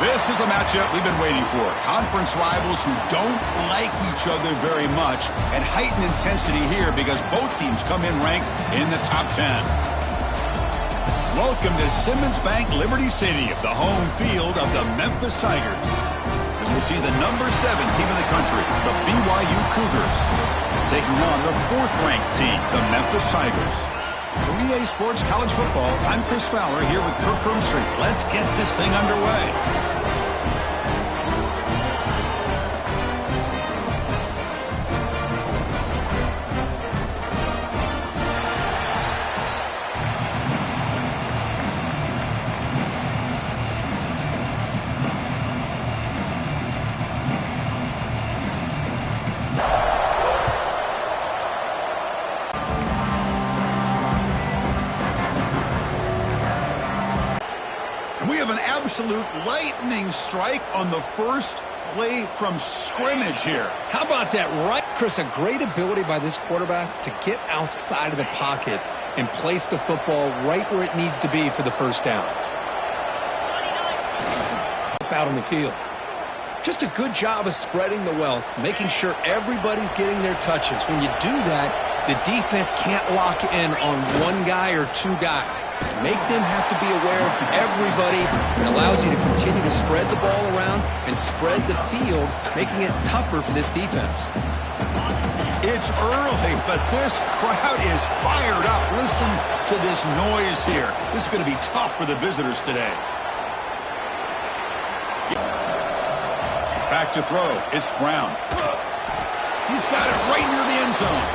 This is a matchup we've been waiting for. Conference rivals who don't like each other very much, and heightened intensity here because both teams come in ranked in the top 10. Welcome to Simmons Bank Liberty Stadium, the home field of the Memphis Tigers. As we see the number 7 team in the country, the BYU Cougars, taking on the 4th-ranked team, the Memphis Tigers. For EA Sports College Football, I'm Chris Fowler here with Kirk Hermstreet. Let's get this thing underway. We have an absolute lightning strike on the first play from scrimmage here. How about that, right? Chris, a great ability by this quarterback to get outside of the pocket and place the football right where it needs to be for the first down. Out on the field. Just a good job of spreading the wealth, making sure everybody's getting their touches. When you do that, the defense can't lock in on one guy or two guys. Make them have to be aware of everybody. It allows you to continue to spread the ball around and spread the field, making it tougher for this defense. It's early, but this crowd is fired up. Listen to this noise here. This is going to be tough for the visitors today. Back to throw. It's Brown. He's got it right near the end zone.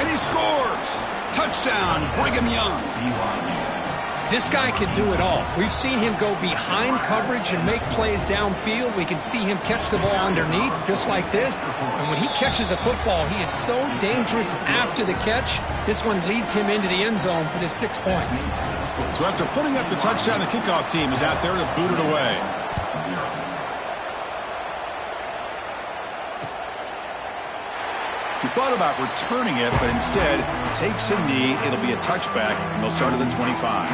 And he scores. Touchdown, Brigham Young. This guy can do it all. We've seen him go behind coverage and make plays downfield. We can see him catch the ball underneath, just like this. And when he catches a football, he is so dangerous after the catch. This one leads him into the end zone for the 6 points. So after putting up the touchdown, the kickoff team is out there to boot it away. He thought about returning it, but instead takes a knee. It'll be a touchback, and they'll start at the 25.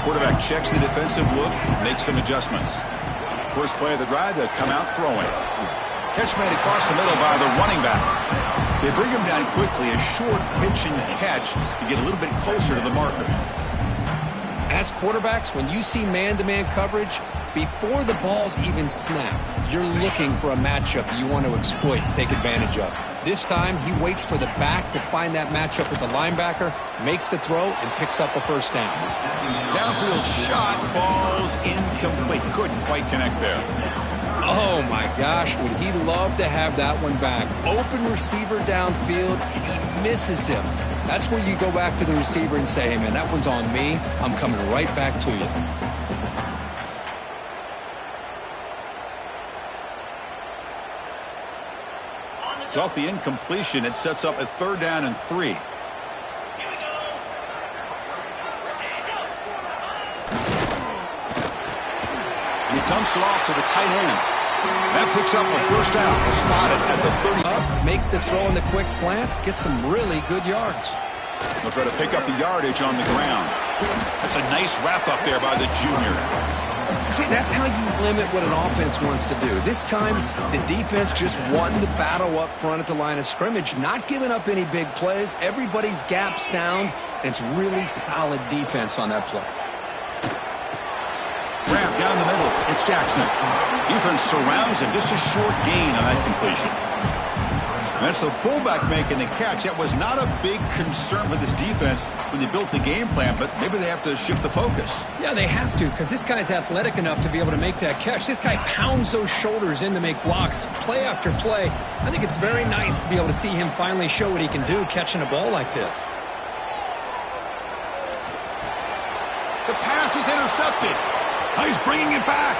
Quarterback checks the defensive look, makes some adjustments. First play of the drive, they'll come out throwing. Catch made across the middle by the running back. They bring him down quickly, a short pitch and catch to get a little bit closer to the marker. As quarterbacks, when you see man-to-man coverage, before the ball's even snapped, you're looking for a matchup you want to exploit, take advantage of. This time, he waits for the back to find that matchup with the linebacker, makes the throw, and picks up a first down. Downfield shot, falls incomplete. Couldn't quite connect there. Oh, my gosh, would he love to have that one back. Open receiver downfield, and he misses him. That's where you go back to the receiver and say, hey, man, that one's on me. I'm coming right back to you. So off the incompletion, it sets up a 3rd down and 3. He dumps it off to the tight end. That picks up a first down. Spotted at the 30. Up, makes the throw in the quick slant, gets some really good yards. They'll try to pick up the yardage on the ground. That's a nice wrap up there by the junior. See, that's how you limit what an offense wants to do. This time, the defense just won the battle up front at the line of scrimmage, not giving up any big plays. Everybody's gap sound, and it's really solid defense on that play. Wrap down the middle. It's Jackson. Defense surrounds him. Just a short gain on that completion. That's the fullback making the catch. That was not a big concern for this defense when they built the game plan, but maybe they have to shift the focus. Yeah, they have to, because this guy's athletic enough to be able to make that catch. This guy pounds those shoulders in to make blocks play after play. I think it's very nice to be able to see him finally show what he can do catching a ball like this. The pass is intercepted. He's bringing it back.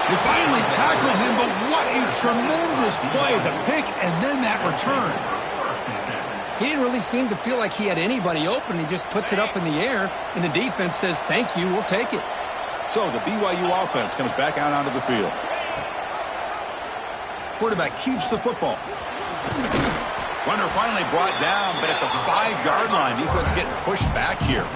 They finally tackled him, but what a tremendous play. The pick and then that return. He didn't really seem to feel like he had anybody open. He just puts it up in the air, and the defense says, thank you, we'll take it. So the BYU offense comes back out onto the field. Quarterback keeps the football. Runner finally brought down, but at the 5-yard line, defense getting pushed back here.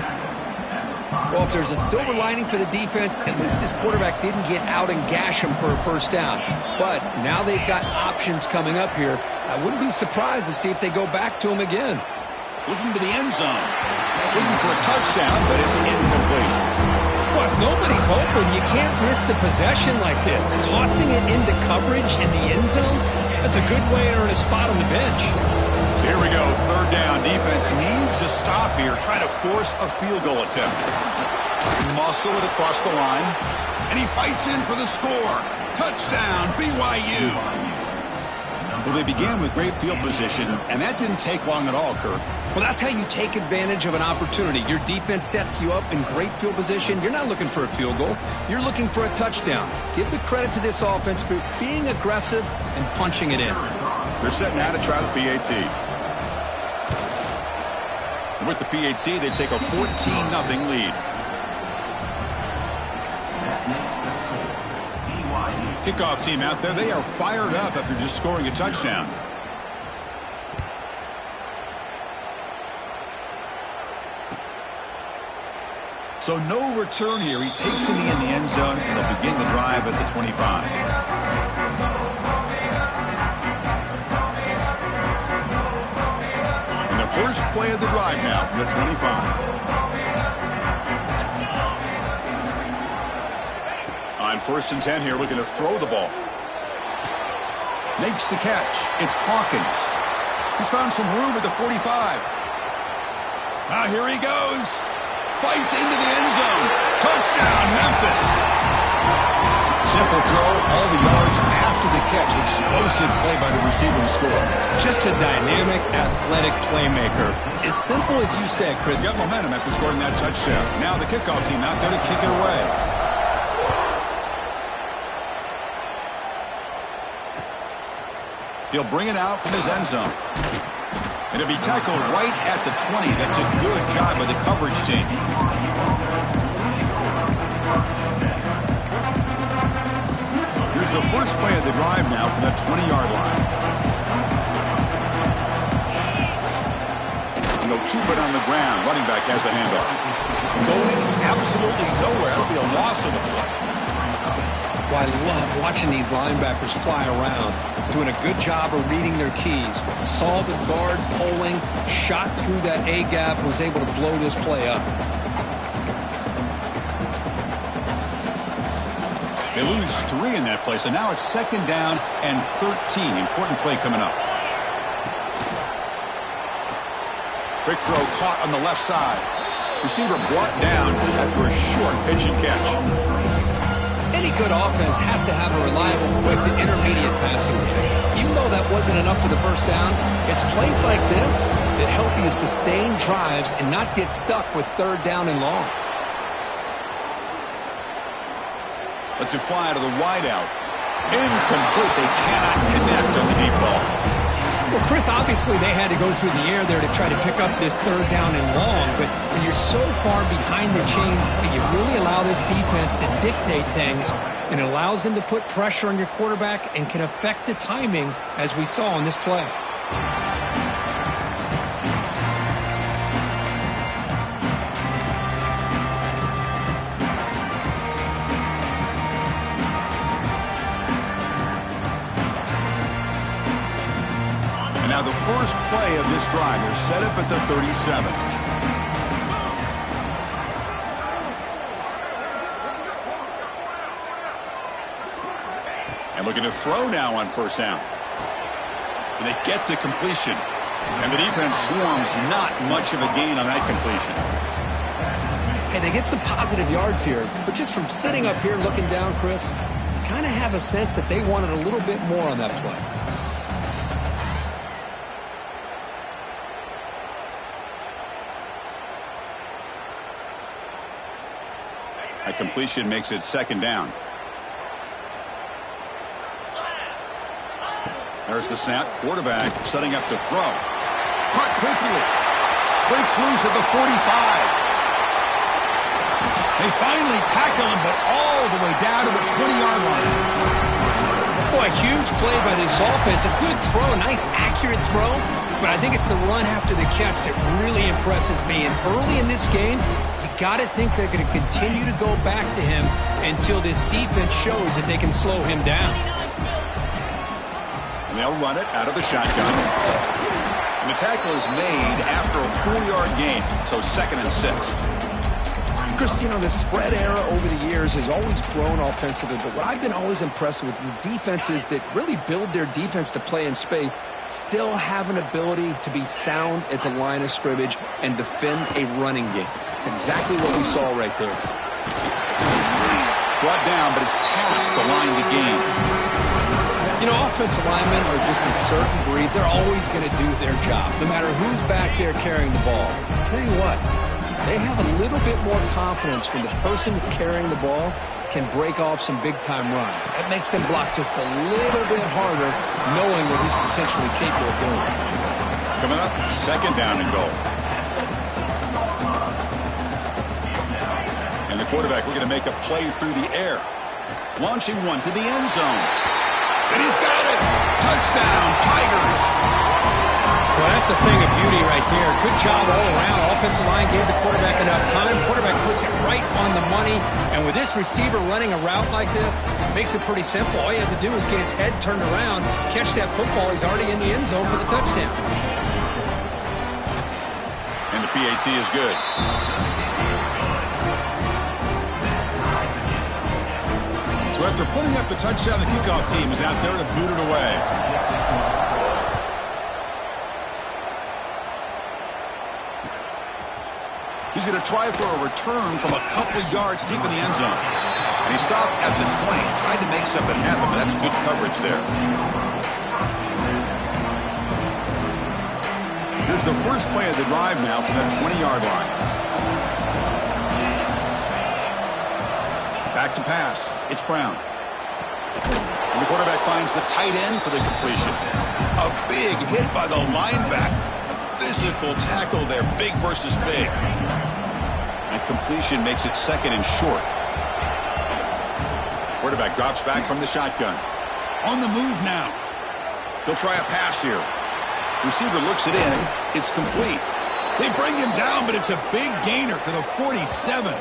Well, if there's a silver lining for the defense, at least this quarterback didn't get out and gash him for a first down. But now they've got options coming up here. I wouldn't be surprised to see if they go back to him again. Looking to the end zone. Looking for a touchdown, but it's incomplete. Well, if nobody's open, you can't miss the possession like this. Tossing it into coverage in the end zone, that's a good way to earn a spot on the bench. So here we go, third down. Defense needs a stop here, trying to force a field goal attempt. Muscle it across the line, and he fights in for the score. Touchdown, BYU. Well, they began with great field position, and that didn't take long at all, Kirk. Well, that's how you take advantage of an opportunity. Your defense sets you up in great field position. You're not looking for a field goal. You're looking for a touchdown. Give the credit to this offense for being aggressive and punching it in. They're setting out to try the PAT. With the PAT, they take a 14-0 lead. Kickoff team out there, they are fired up after just scoring a touchdown. So no return here. He takes it in the end zone, and they'll begin the drive at the 25. And the first play of the drive now from the 25. On 1st and 10 here, looking to throw the ball. Makes the catch. It's Hawkins. He's found some room at the 45. Now here he goes. Fights into the end zone. Touchdown, Memphis. Simple throw, all the yards after the catch. Explosive play by the receiver to score. Just a dynamic, athletic playmaker. As simple as you said, Chris. Got momentum after scoring that touchdown. Now the kickoff team out there to kick it away. He'll bring it out from his end zone. And it'll be tackled right at the 20. That's a good job by the coverage team. Here's the first play of the drive now from that 20-yard line. And they'll keep it on the ground. Running back has the handoff. Going absolutely nowhere. It'll be a loss of the play. Well, I love watching these linebackers fly around, doing a good job of reading their keys. Saw the guard pulling, shot through that A-gap, and was able to blow this play up. They lose 3 in that play, so now it's 2nd down and 13. Important play coming up. Quick throw caught on the left side. Receiver brought down after a short pitch and catch. Any good offense has to have a reliable, quick to intermediate passing game. Even though that wasn't enough for the first down, it's plays like this that help you sustain drives and not get stuck with 3rd down and long. Let's it fly out of the wideout. Incomplete. They cannot connect on the deep ball. Well, Chris, obviously they had to go through the air there to try to pick up this 3rd down and long, but when you're so far behind the chains, you really allow this defense to dictate things, and it allows them to put pressure on your quarterback and can affect the timing, as we saw on this play. first play of this drive. They're set up at the 37. And looking to throw now on first down. And they get the completion. And the defense swarms not much of a gain on that completion. Hey, they get some positive yards here, but just from sitting up here looking down, Chris, you kind of have a sense that they wanted a little bit more on that play. A completion makes it second down. There's the snap. Quarterback setting up to throw. Caught quickly. Breaks loose at the 45. They finally tackle him, but all the way down to the 20-yard line. Boy, huge play by this offense. A good throw, a nice, accurate throw. But I think it's the run after the catch that really impresses me. And early in this game, you got to think they're going to continue to go back to him until this defense shows that they can slow him down. And they'll run it out of the shotgun. And the tackle is made after a 4-yard gain, so 2nd and 6. Chris, you know, the spread era over the years has always grown offensively, but what I've been always impressed with defenses that really build their defense to play in space still have an ability to be sound at the line of scrimmage and defend a running game. It's exactly what we saw right there. Brought down, but it's past the line to gain. You know, offensive linemen are just a certain breed. They're always going to do their job, no matter who's back there carrying the ball. I'll tell you what. They have a little bit more confidence when the person that's carrying the ball can break off some big-time runs. That makes them block just a little bit harder, knowing what he's potentially capable of doing. Coming up, 2nd down and goal. And the quarterback looking to make a play through the air. Launching one to the end zone. And he's got it! Touchdown, Tigers! Well, that's a thing of beauty right there. Good job all around. Offensive line gave the quarterback enough time. Quarterback puts it right on the money. And with this receiver running a route like this, makes it pretty simple. All you have to do is get his head turned around, catch that football. He's already in the end zone for the touchdown. And the PAT is good. So after putting up the touchdown, the kickoff team is out there to boot it away. He's going to try for a return from a couple of yards deep in the end zone. And he stopped at the 20, tried to make something happen, but that's good coverage there. Here's the first play of the drive now from the 20-yard line. Back to pass. It's Brown. And the quarterback finds the tight end for the completion. A big hit by the linebacker. A physical tackle there, big versus big. And completion makes it 2nd and short. Quarterback drops back from the shotgun. On the move now. He'll try a pass here. Receiver looks it in. It's complete. They bring him down, but it's a big gainer to the 47.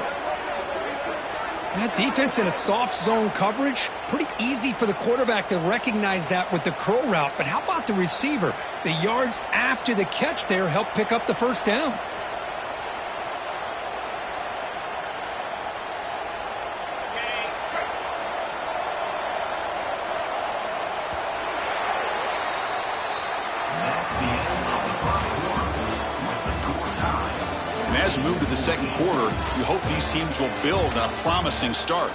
That defense in a soft zone coverage, pretty easy for the quarterback to recognize that with the curl route. But how about the receiver? The yards after the catch there help pick up the first down. As we move to the second quarter, we hope these teams will build on a promising start.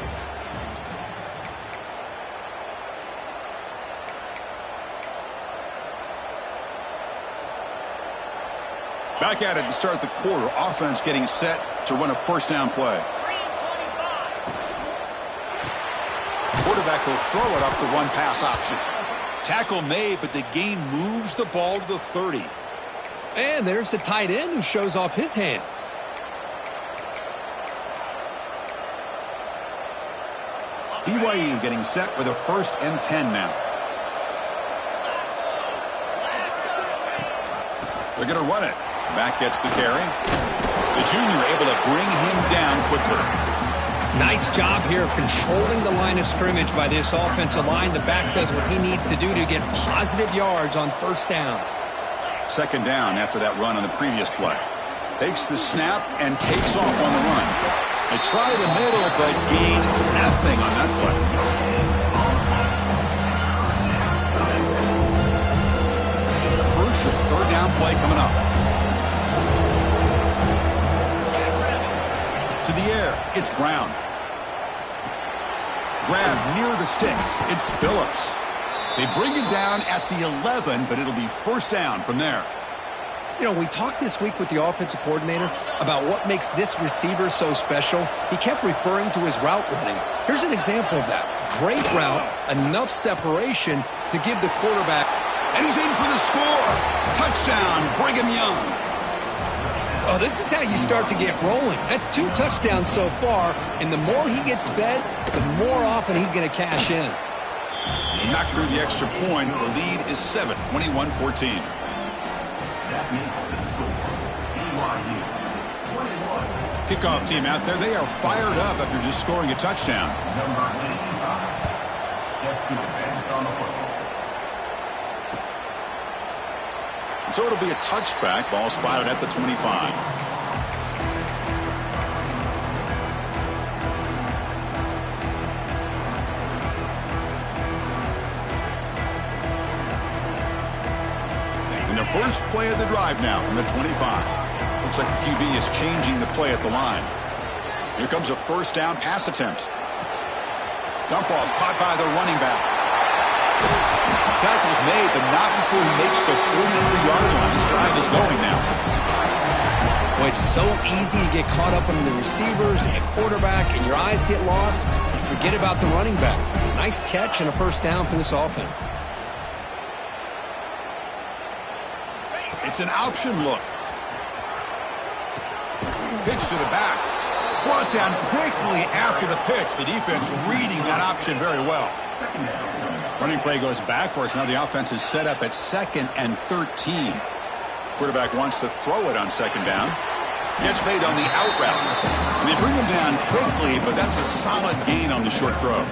Back at it to start the quarter. Offense getting set to run a first down play. Quarterback will throw it off the run pass option. Tackle made, but the gain moves the ball to the 30. And there's the tight end who shows off his hands. BYU getting set with a 1st and 10 now. They're going to run it. Back gets the carry. The junior able to bring him down quickly. Nice job here of controlling the line of scrimmage by this offensive line. The back does what he needs to do to get positive yards on first down. Second down after that run on the previous play. Takes the snap and takes off on the run. They try the middle, but gain nothing on that play. Crucial third down play coming up. To the air, it's Brown. Grab near the sticks, it's Phillips. They bring it down at the 11, but it'll be first down from there. You know, we talked this week with the offensive coordinator about what makes this receiver so special. He kept referring to his route running. Here's an example of that. Great route, enough separation to give the quarterback. And he's in for the score. Touchdown, Brigham Young. Oh, this is how you start to get rolling. That's 2 touchdowns so far, and the more he gets fed, the more often he's going to cash in. Knocked through the extra point. The lead is 7, 21-14. Kickoff team out there. They are fired up after just scoring a touchdown. So it'll be a touchback. Ball spotted at the 25. The first play of the drive now from the 25. Looks like the QB is changing the play at the line. Here comes a first down pass attempt. Dump off caught by the running back. Tackle's made, but not before he makes the 43-yard line. This drive is going now. Well, it's so easy to get caught up in the receivers and the quarterback, and your eyes get lost. You forget about the running back. Nice catch and a first down for this offense. It's an option look. Pitch to the back. Brought down quickly after the pitch. The defense reading that option very well. Running play goes backwards. Now the offense is set up at 2nd and 13. Quarterback wants to throw it on 2nd down. Catch made on the out route. And they bring him down quickly, but that's a solid gain on the short throw.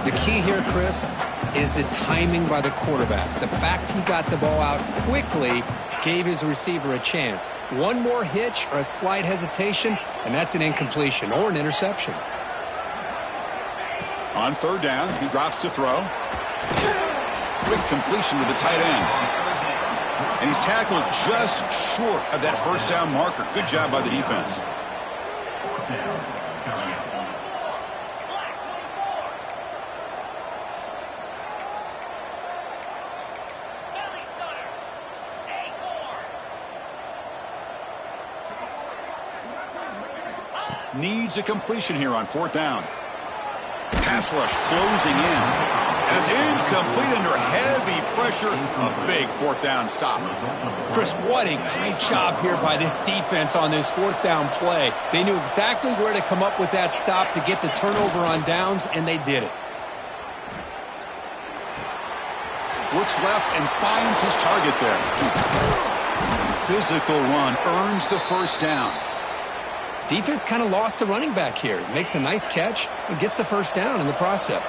The key here, Chris, is the timing by the quarterback. The fact he got the ball out quickly gave his receiver a chance. One more hitch or a slight hesitation, and that's an incompletion or an interception. On 3rd down, he drops to throw. Quick completion to the tight end. And he's tackled just short of that first down marker. Good job by the defense. Needs a completion here on 4th down. Pass rush closing in. And it's incomplete under heavy pressure. A big 4th down stop. Chris, what a great job here by this defense on this 4th down play. They knew exactly where to come up with that stop to get the turnover on downs, and they did it. Looks left and finds his target there. Physical run earns the first down. Defense kind of lost a running back here. Makes a nice catch and gets the first down in the process.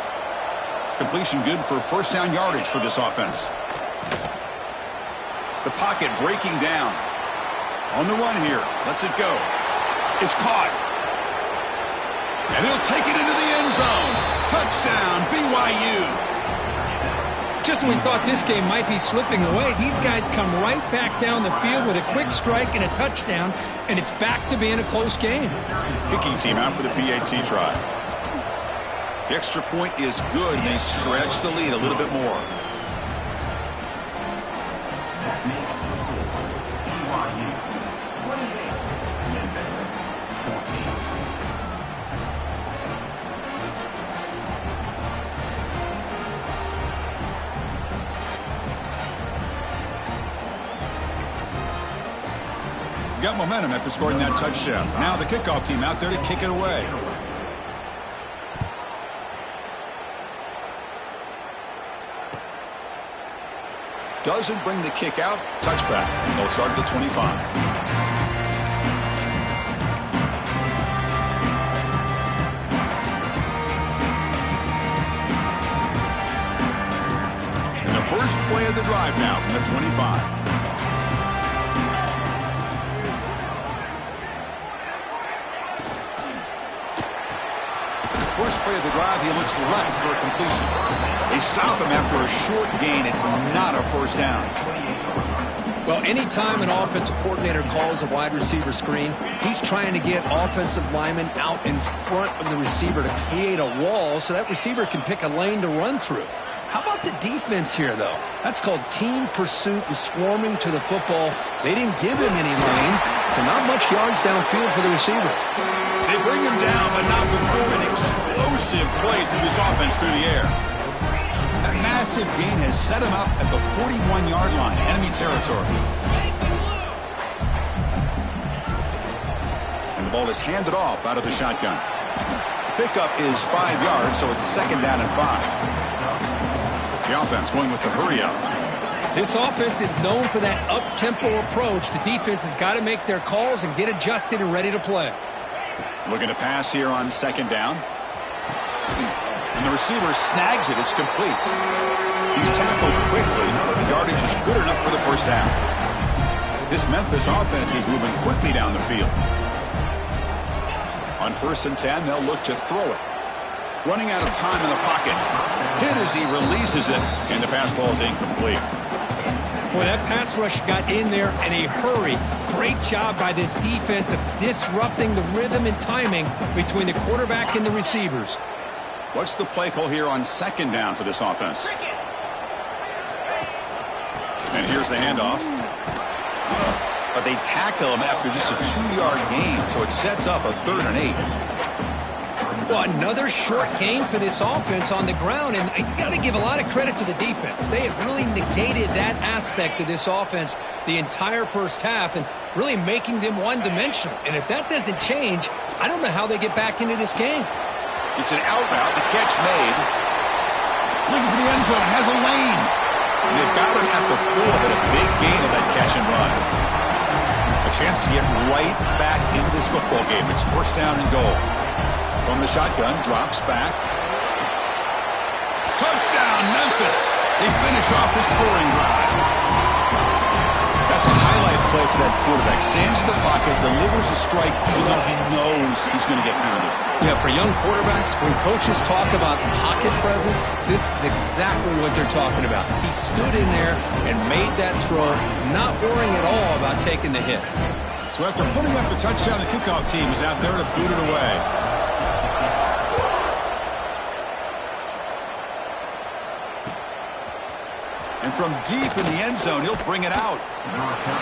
Completion good for first down yardage for this offense. The pocket breaking down. On the run here. Lets it go. It's caught. And he'll take it into the end zone. Touchdown, BYU. Just when we thought this game might be slipping away, these guys come right back down the field with a quick strike and a touchdown, and it's back to being a close game. Kicking team out for the PAT try. The extra point is good. They stretch the lead a little bit more. Got momentum after scoring that touchdown. Now the kickoff team out there to kick it away. Doesn't bring the kick out. Touchback. They'll start at the 25. first play of the drive now from the 25. First play of the drive, he looks left for a completion. They stop him after a short gain. It's not a first down. Well, anytime an offensive coordinator calls a wide receiver screen, he's trying to get offensive linemen out in front of the receiver to create a wall so that receiver can pick a lane to run through. How about the defense here, though? That's called team pursuit and swarming to the football. They didn't give him any lanes, so not much yards downfield for the receiver. They bring him down, but not before an explosive play through this offense through the air. That massive gain has set him up at the 41-yard line, enemy territory. And the ball is handed off out of the shotgun. Pickup is 5 yards, so it's second down and 5. The offense going with the hurry up. This offense is known for that up-tempo approach. The defense has got to make their calls and get adjusted and ready to play. Looking to pass here on second down. And the receiver snags it. It's complete. He's tackled quickly, but the yardage is good enough for the first down. This Memphis offense is moving quickly down the field. On 1st and 10, they'll look to throw it. Running out of time in the pocket. Hit as he releases it, and the pass ball is incomplete. Boy, that pass rush got in there in a hurry. Great job by this defense of disrupting the rhythm and timing between the quarterback and the receivers. What's the play call here on second down for this offense? And here's the handoff. But they tackle him after just a 2-yard gain, so it sets up a 3rd and 8. Well, another short game for this offense on the ground, and you got to give a lot of credit to the defense. They have really negated that aspect of this offense the entire first half and really making them one-dimensional. And if that doesn't change, I don't know how they get back into this game. It's an out route, the catch made. Looking for the end zone, has a lane. And they've got him at the 4, but a big gain of that catch and run. A chance to get right back into this football game. It's first down and goal. From the shotgun, drops back. Touchdown, Memphis. They finish off the scoring drive. That's a highlight play for that quarterback. Stands in the pocket, delivers a strike even though he knows he's going to get pounded. Yeah, for young quarterbacks, when coaches talk about pocket presence, this is exactly what they're talking about. He stood in there and made that throw, not worrying at all about taking the hit. So after putting up a touchdown, the kickoff team is out there to boot it away. And from deep in the end zone, he'll bring it out.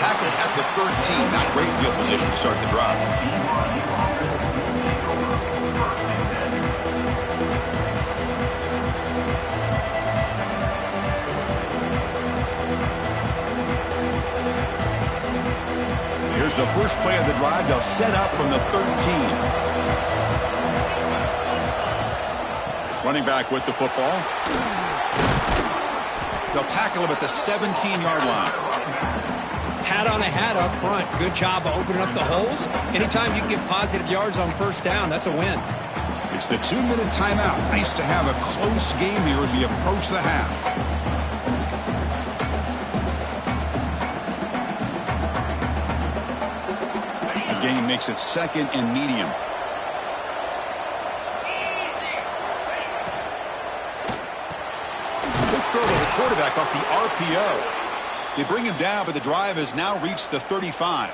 Tackled at the 13. Not great field position to start the drive. Here's the first play of the drive. They'll set up from the 13. Running back with the football. They'll tackle him at the 17-yard line. Hat on a hat up front. Good job of opening up the holes. Anytime you can get positive yards on first down, that's a win. It's the 2-minute timeout. Nice to have a close game here as we approach the half. The game makes it second and medium. Throw to the quarterback off the RPO. They bring him down, but the drive has now reached the 35.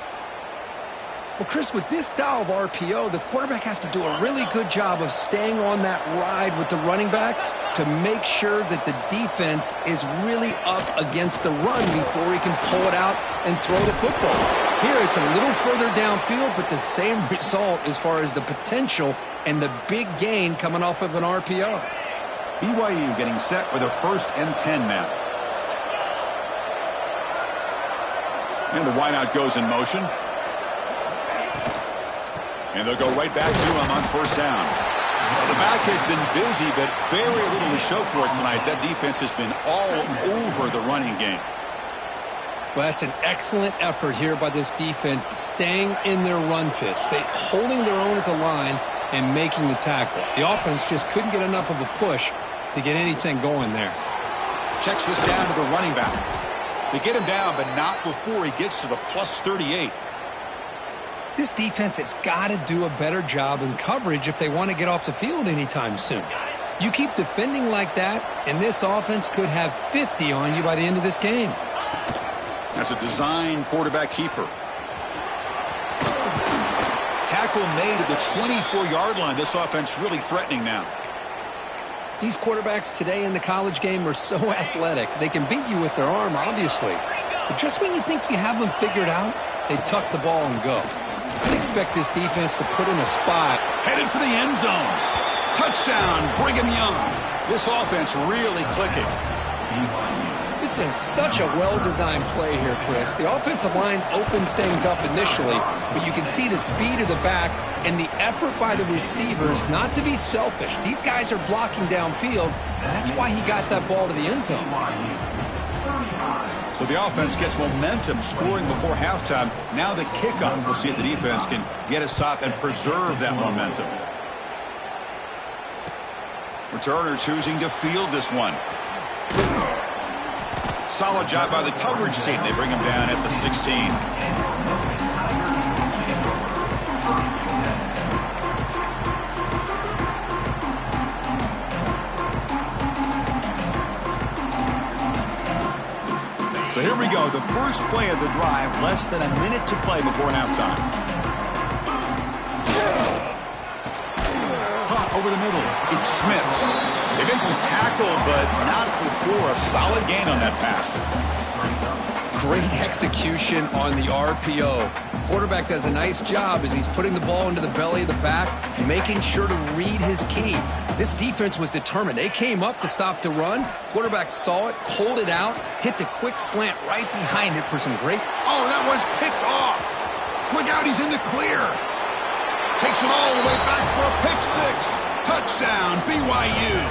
Well, Chris, with this style of RPO, the quarterback has to do a really good job of staying on that ride with the running back to make sure that the defense is really up against the run before he can pull it out and throw the football. Here, it's a little further downfield, but the same result as far as the potential and the big gain coming off of an RPO. BYU getting set with a 1st and 10 now. And the wideout goes in motion. And they'll go right back to him on first down. Well, the back has been busy, but very little to show for it tonight. That defense has been all over the running game. Well, that's an excellent effort here by this defense, staying in their run fits. They holding their own at the line and making the tackle. The offense just couldn't get enough of a push to get anything going there. Checks this down to the running back. They get him down, but not before he gets to the plus 38. This defense has got to do a better job in coverage if they want to get off the field anytime soon. You keep defending like that, and this offense could have 50 on you by the end of this game. That's a design quarterback keeper. Tackle made at the 24-yard line. This offense really threatening now. These quarterbacks today in the college game are so athletic. They can beat you with their arm, obviously. But just when you think you have them figured out, they tuck the ball and go. I'd expect this defense to put in a spot. Headed for the end zone. Touchdown, Brigham Young. This offense really clicking. This is such a well-designed play here, Chris. The offensive line opens things up initially, but you can see the speed of the back and the effort by the receivers not to be selfish. These guys are blocking downfield, and that's why he got that ball to the end zone. So the offense gets momentum scoring before halftime. Now the kickoff. We'll see if the defense can get a stop and preserve that momentum. Returner choosing to field this one. Solid job by the coverage team. They bring him down at the 16. So here we go, the first play of the drive, less than a minute to play before halftime. Caught over the middle, it's Smith. They make the tackle, but not before a solid gain on that pass. Great execution on the RPO. Quarterback does a nice job as he's putting the ball into the belly of the back, making sure to read his key. This defense was determined. They came up to stop the run. Quarterback saw it, pulled it out, hit the quick slant right behind it for some great... Oh, that one's picked off. Look out, he's in the clear. Takes it all the way back for a pick six. Touchdown, BYU.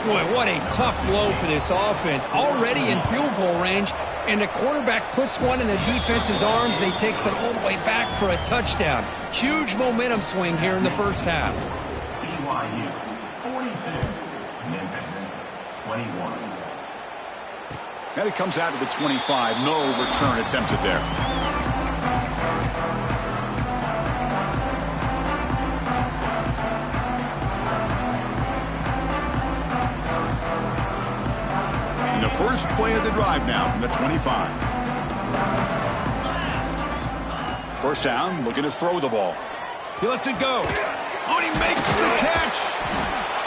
Boy, what a tough blow for this offense. Already in field goal range, and the quarterback puts one in the defense's arms, and he takes it all the way back for a touchdown. Huge momentum swing here in the first half. BYU 42, Memphis 21. And it comes out to the 25. No return attempted there. And the first play of the drive now from the 25. First down, looking to throw the ball. He lets it go. Oh, he makes the catch.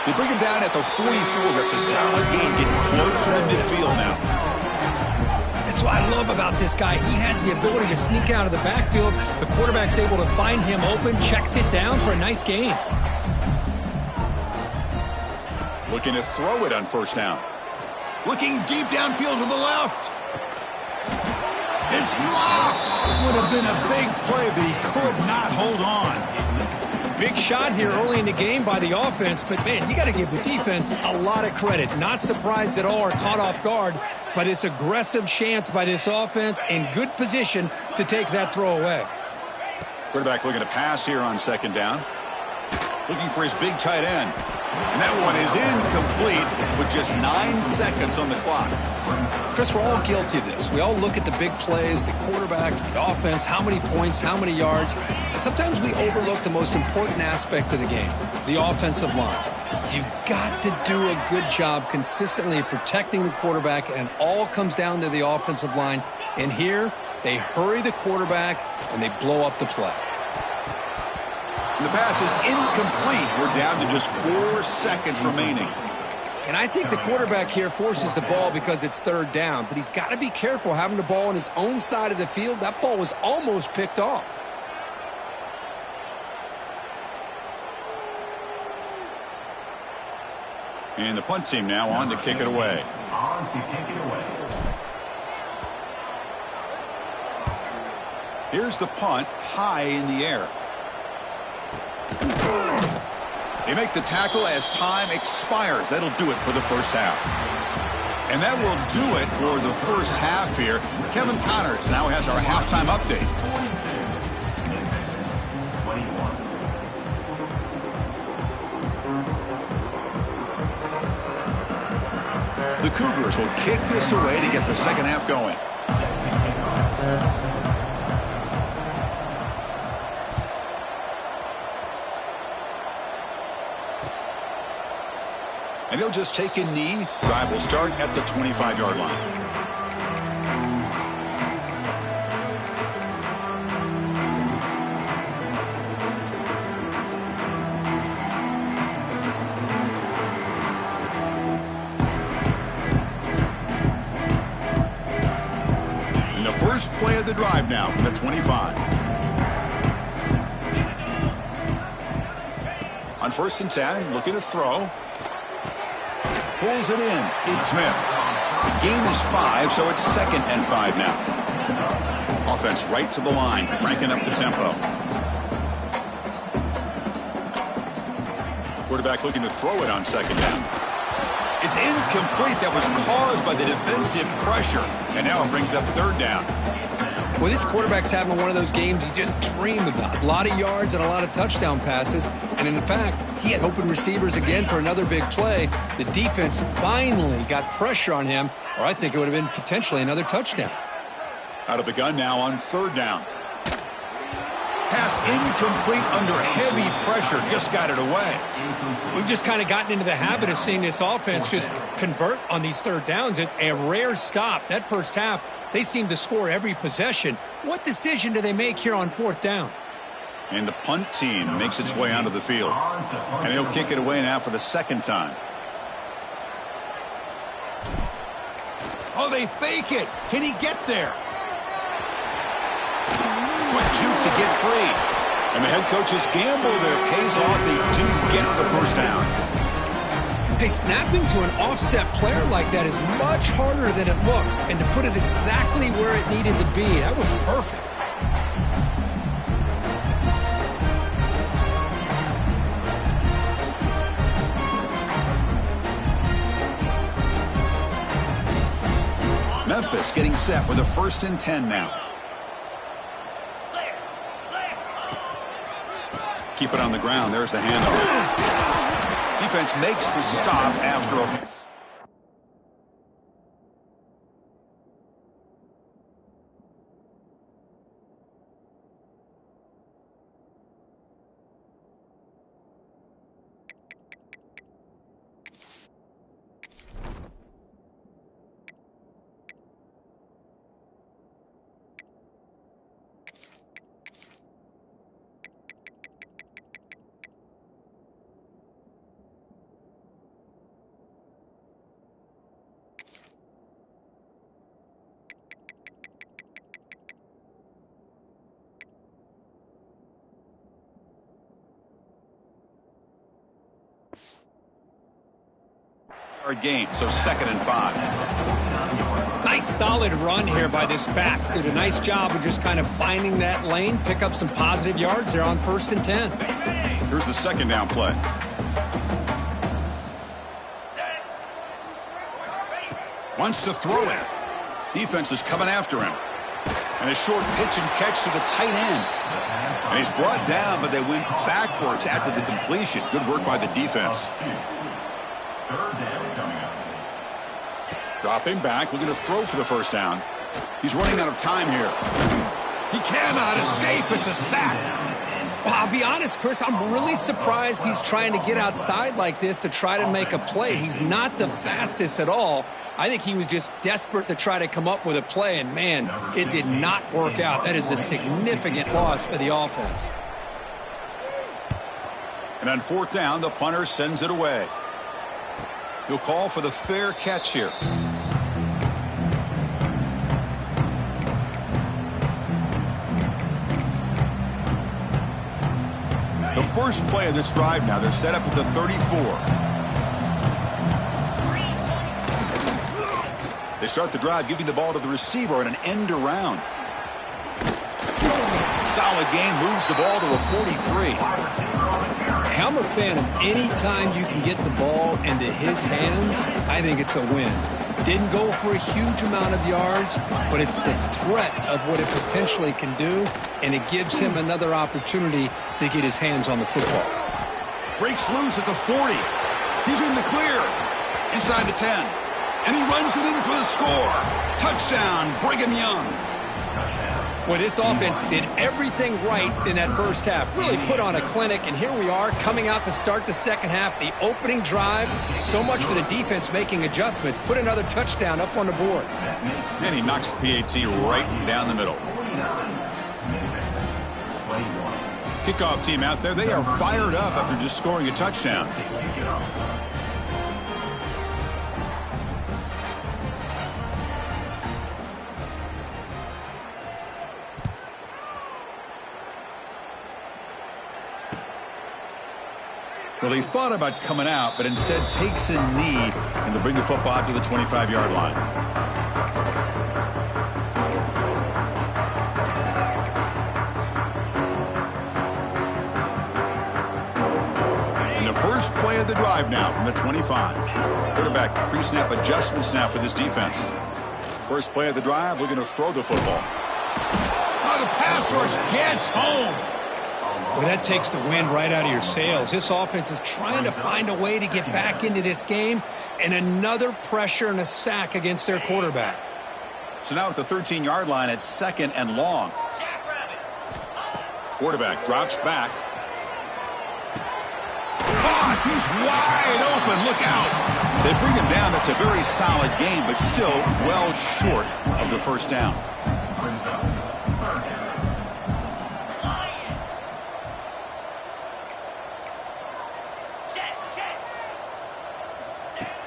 They bring him down at the 44. That's a solid gain, getting closer to midfield now. That's what I love about this guy. He has the ability to sneak out of the backfield. The quarterback's able to find him open, checks it down for a nice gain. Looking to throw it on first down. Looking deep downfield to the left. It's dropped. Would have been a big play, but he could not hold on. Big shot here early in the game by the offense, but, man, you got to give the defense a lot of credit. Not surprised at all or caught off guard, but it's aggressive chance by this offense in good position to take that throw away. Quarterback looking to pass here on second down. Looking for his big tight end. And that one is incomplete with just 9 seconds on the clock. Chris, we're all guilty of this. We all look at the big plays, the quarterbacks, the offense, how many points, how many yards. And sometimes we overlook the most important aspect of the game, the offensive line. You've got to do a good job consistently protecting the quarterback, and it all comes down to the offensive line. And here, they hurry the quarterback, and they blow up the play. The pass is incomplete. We're down to just 4 seconds remaining. And I think the quarterback here forces the ball because it's third down, but he's got to be careful having the ball on his own side of the field. That ball was almost picked off. And the punt team now on to kick it away. On to kick it away. Here's the punt, high in the air. They make the tackle as time expires. That'll do it for the first half. And that will do it for the first half here. Kevin Connors now has our halftime update. 21. The Cougars will kick this away to get the second half going. And he'll just take a knee. Drive will start at the 25-yard line. And the first play of the drive now from the 25. On 1st and 10, looking to throw. Pulls it in. It's Smith. The game is 5, so it's 2nd and 5 now. Offense right to the line, cranking up the tempo. Quarterback looking to throw it on 2nd down. It's incomplete. That was caused by the defensive pressure. And now it brings up 3rd down. Well, this quarterback's having one of those games you just dream about. A lot of yards and a lot of touchdown passes. And in fact, he had open receivers again for another big play. The defense finally got pressure on him, or I think it would have been potentially another touchdown. Out of the gun now on 3rd down. Pass incomplete under heavy pressure. Just got it away. We've just kind of gotten into the habit of seeing this offense just convert on these 3rd downs. It's a rare stop. That first half, they seem to score every possession. What decision do they make here on 4th down? And the punt team makes its way onto the field. And he'll kick it away now for the 2nd time. Oh, they fake it. Can he get there? Quick juke to get free. And the head coach's gamble there pays off. They do get the 1st down. Hey, snapping to an offset player like that is much harder than it looks. And to put it exactly where it needed to be, that was perfect. Memphis getting set with a 1st and 10 now. Keep it on the ground. There's the handoff. Defense makes the stop after a... game, so 2nd and 5. Nice solid run here by this back. Did a nice job of just kind of finding that lane, pick up some positive yards there on 1st and 10. Here's the 2nd down play. Wants to throw it. Defense is coming after him. And a short pitch and catch to the tight end. And he's brought down, but they went backwards after the completion. Good work by the defense. 3rd down coming up. Dropping back, looking to throw for the 1st down. He's running out of time here. He cannot escape. It's a sack. Well, I'll be honest, Chris, I'm really surprised he's trying to get outside like this to try to make a play. He's not the fastest at all. I think he was just desperate to try to come up with a play, and, man, it did not work out. That is a significant loss for the offense. And on 4th down, the punter sends it away. He'll call for the fair catch here. The first play of this drive now, they're set up at the 34. They start the drive giving the ball to the receiver and an end around. Solid game, moves the ball to the 43. I'm a fan of any time you can get the ball into his hands. I think it's a win. Didn't go for a huge amount of yards, but it's the threat of what it potentially can do, and it gives him another opportunity to get his hands on the football. Breaks loose at the 40. He's in the clear. Inside the 10. And he runs it in for the score. Touchdown, Brigham Young. Well, this offense did everything right in that first half. Really put on a clinic, and here we are coming out to start the second half. The opening drive, so much for the defense making adjustments. Put another touchdown up on the board. And he knocks the PAT right down the middle. Kickoff team out there, they are fired up after just scoring a touchdown. Well, he thought about coming out, but instead takes a knee and to bring the football out to the 25-yard line. And the first play of the drive now from the 25. Quarterback pre-snap adjustments now for this defense. First play of the drive, looking to throw the football. Oh, the pass rush gets home. Well, that takes the wind right out of your sails. This offense is trying to find a way to get back into this game, and another pressure and a sack against their quarterback. So now at the 13-yard line, it's 2nd and long. Quarterback drops back. Oh, he's wide open. Look out. They bring him down. That's a very solid game, but still well short of the first down.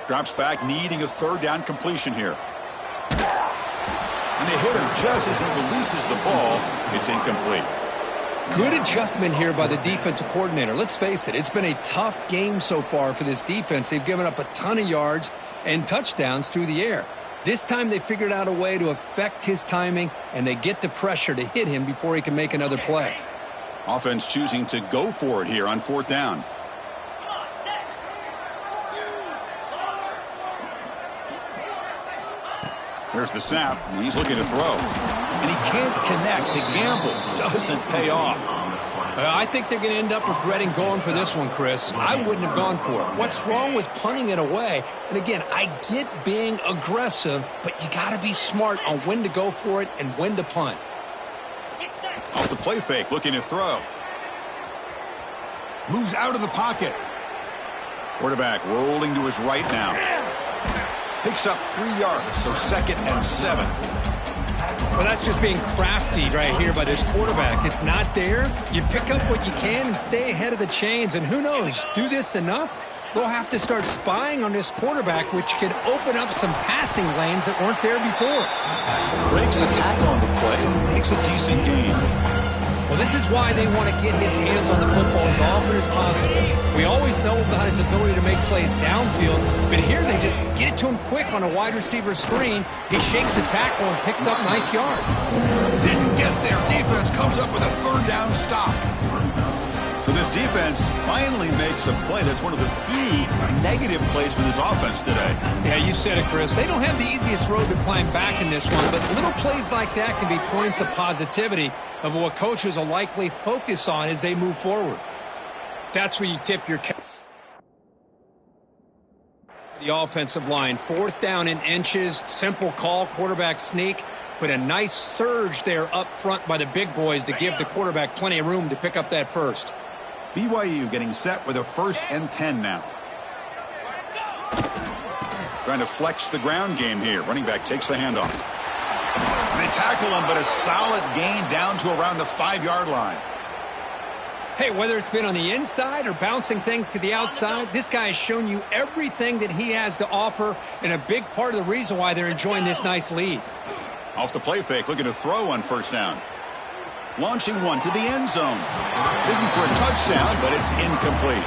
Drops back, needing a third down completion here. And they hit him just as he releases the ball. It's incomplete. Good adjustment here by the defensive coordinator. Let's face it, it's been a tough game so far for this defense. They've given up a ton of yards and touchdowns through the air. This time they figured out a way to affect his timing, and they get the pressure to hit him before he can make another play. Offense choosing to go for it here on 4th down. There's the snap, and he's looking to throw. And he can't connect. The gamble doesn't pay off. I think they're going to end up regretting going for this one, Chris. I wouldn't have gone for it. What's wrong with punting it away? And again, I get being aggressive, but you got to be smart on when to go for it and when to punt. Off the play fake, looking to throw. Moves out of the pocket. Quarterback rolling to his right now. Picks up 3 yards, so 2nd and 7. Well, that's just being crafty right here by this quarterback. It's not there. You pick up what you can and stay ahead of the chains. And who knows, do this enough, they'll have to start spying on this quarterback, which could open up some passing lanes that weren't there before. Breaks a tackle on the play, makes a decent gain. Well, this is why they want to get his hands on the football as often as possible. We always know about his ability to make plays downfield, but here they just get it to him quick on a wide receiver screen. He shakes the tackle and picks up nice yards. Didn't get there. Defense comes up with a 3rd down stop. So this defense finally makes a play. That's one of the few negative plays for this offense today. Yeah, you said it, Chris. They don't have the easiest road to climb back in this one, but little plays like that can be points of positivity of what coaches will likely focus on as they move forward. That's where you tip your cap. The offensive line, 4th down in inches, simple call, quarterback sneak, but a nice surge there up front by the big boys to give the quarterback plenty of room to pick up that first. BYU getting set with a 1st and 10 now. Trying to flex the ground game here. Running back takes the handoff. They tackle him, but a solid gain down to around the 5-yard line. Hey, whether it's been on the inside or bouncing things to the outside, this guy has shown you everything that he has to offer, and a big part of the reason why they're enjoying this nice lead. Off the play fake, looking to throw on 1st down. Launching one to the end zone. Looking for a touchdown, but it's incomplete.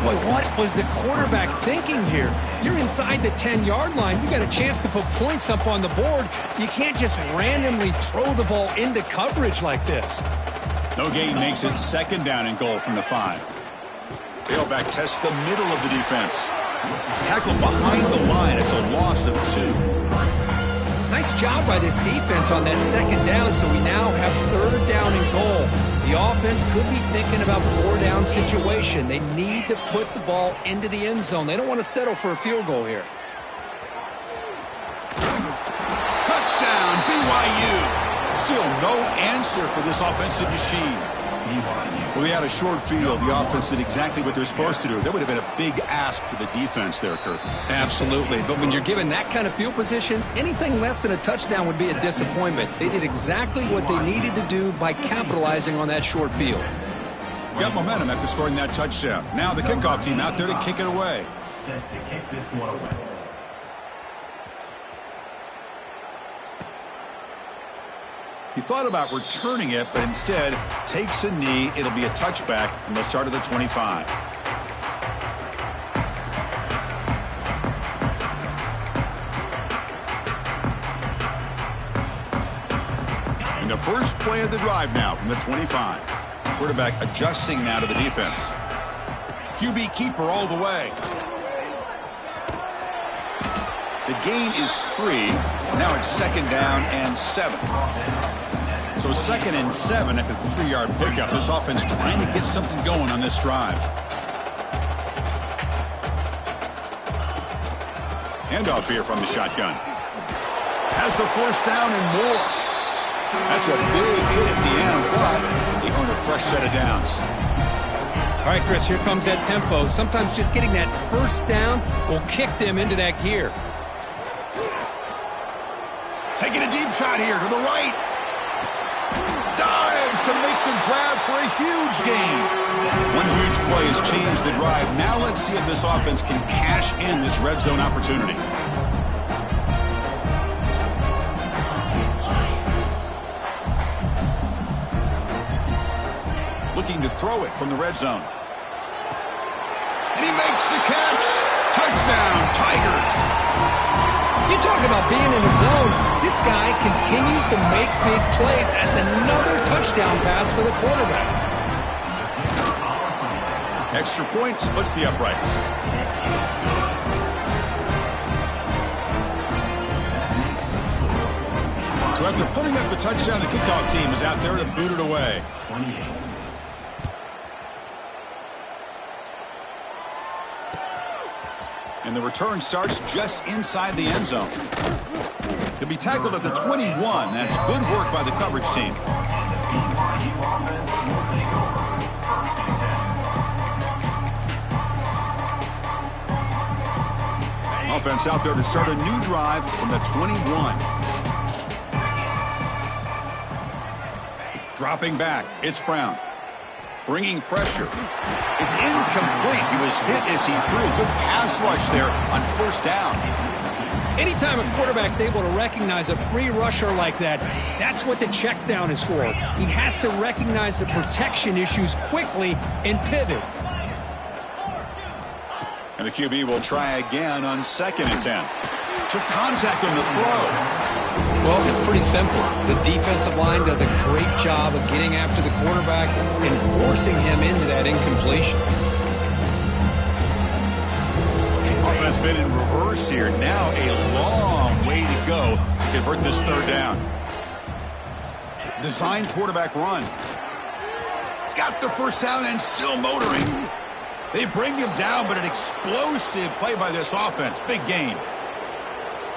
Boy, what was the quarterback thinking here? You're inside the 10-yard line. You got a chance to put points up on the board. You can't just randomly throw the ball into coverage like this. No gain makes it 2nd down and goal from the 5. Tailback tests the middle of the defense. Tackled behind the line. It's a loss of 2. Nice job by this defense on that 2nd down, so we now have 3rd down and goal. The offense could be thinking about 4-down situation. They need to put the ball into the end zone. They don't want to settle for a field goal here. touchdown, BYU. Still no answer for this offensive machine. Well, they had a short field. The offense did exactly what they're supposed to do. That would have been a big ask for the defense there, Kirk. Absolutely. But when you're given that kind of field position, anything less than a touchdown would be a disappointment. They did exactly what they needed to do by capitalizing on that short field. Got momentum after scoring that touchdown. Now the kickoff team out there to kick it away. Set to kick this one away. He thought about returning it, but instead takes a knee. It'll be a touchback, and they'll start at the 25. And the first play of the drive now from the 25. Quarterback adjusting now to the defense. QB keeper all the way. The gain is 3. Now it's 2nd down and 7. So 2nd and 7 at the 3-yard pickup. This offense trying to get something going on this drive. Handoff here from the shotgun. Has the 1st down and more. That's a big hit at the end, but they earn a fresh set of downs. All right, Chris, here comes that tempo. Sometimes just getting that 1st down will kick them into that gear. Taking a deep shot here to the right. Dives to make the grab for a huge gain. One huge play has changed the drive. Now let's see if this offense can cash in this red zone opportunity. Looking to throw it from the red zone. And he makes the catch. Touchdown, Tigers. You talk about being in the zone. This guy continues to make big plays. That's another touchdown pass for the quarterback. Extra point splits the uprights. So after putting up the touchdown, the kickoff team is out there to boot it away. And the return starts just inside the end zone. He'll be tackled at the 21. That's good work by the coverage team. Offense out there to start a new drive from the 21. Dropping back, it's Brown. Bringing pressure. It's incomplete. He was hit as he threw. Good pass rush there on 1st down. Anytime a quarterback's able to recognize a free rusher like that, that's what the check down is for. He has to recognize the protection issues quickly and pivot. And the QB will try again on 2nd and 10. Took contact on the throw. Well, it's pretty simple. The defensive line does a great job of getting after the quarterback and forcing him into that incompletion. Offense been in reverse here. Now a long way to go to convert this 3rd down. Design quarterback run. He's got the 1st down and still motoring. They bring him down, but an explosive play by this offense. Big gain.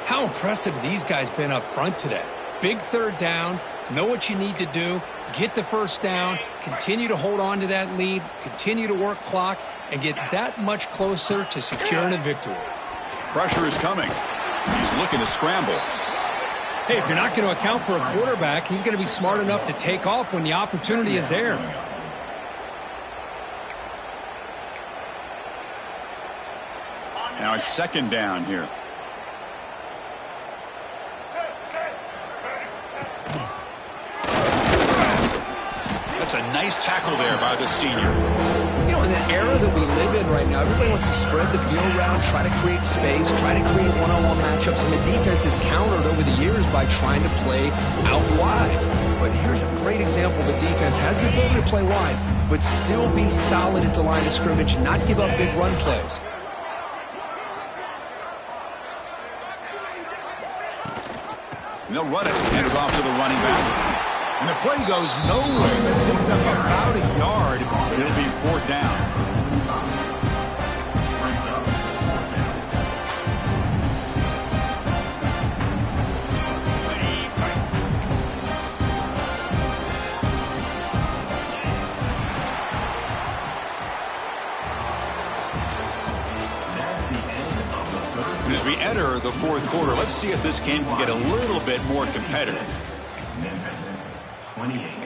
How impressive these guys been up front today. Big 3rd down, know what you need to do, get the 1st down, continue to hold on to that lead, continue to work clock, and get that much closer to securing a victory. Pressure is coming. He's looking to scramble. Hey, if you're not going to account for a quarterback, he's going to be smart enough to take off when the opportunity is there. Now it's 2nd down here. That's a nice tackle there by the senior. You know, in the era that we live in right now, everybody wants to spread the field around, try to create space, try to create one-on-one matchups, and the defense is countered over the years by trying to play out wide. But here's a great example. The defense has the ability to play wide, but still be solid at the line of scrimmage, not give up big run plays. And they'll run it, hand it off to the running back. And the play goes nowhere. Picked up about a yard. It'll be 4th down. the fourth quarter. Let's see if this game can get a little bit more competitive. Memphis, 28.